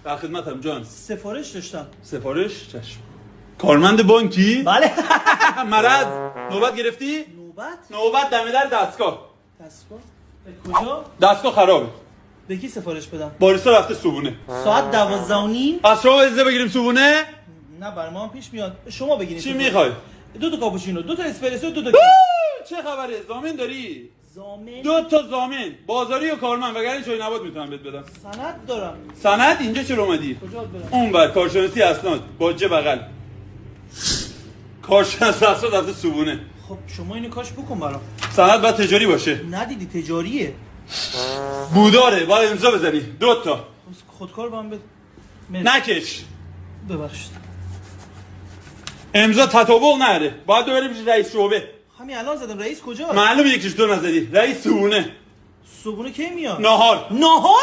در خدمتم جان. سفارش داشتم. سفارش؟ چشم. کارمند بانکی؟ بله. مرض نوبت گرفتی؟ نوبت دم در دستگاه. دستگاه؟ به کجا؟ دستگاه خرابه. به کی سفارش بدم؟ باریستا رفته صبونه. ساعت 12:30. از شما اجازه بگیریم صبونه؟ نه برای ما هم پیش میاد. شما بگیرید. چی میخوای؟ 2 تا کاپوچینو، 2 تا اسپرسو، 2 تا چه خبره؟ زامن داری؟ زامن. 2 تا زامن، بازاری و کارمند، وگرنه چای نبات میتونم بهت بدم. سند دارم. سند اینجا چرا اومدی؟ کجا برم؟ اونور کارشناسی اسناد، باجه بغل. کارشناس اسناد رفته صبونه. خب شما اینو کاش بکن برام. سند باید تجاری باشه. ندیدی تجاریه. بوداره، باید امضا بزنی. 2 تا. خودکار بهم بده. نکش. ببخشید. امضا تطابق نره. باید ببریم پیش رئیس شعبه. همین الان زدم. رئیس کجاست؟ معلومه یکیش تو نزدی. رئیس صبونه. صبحونه کی میاد؟ ناهار. ناهار؟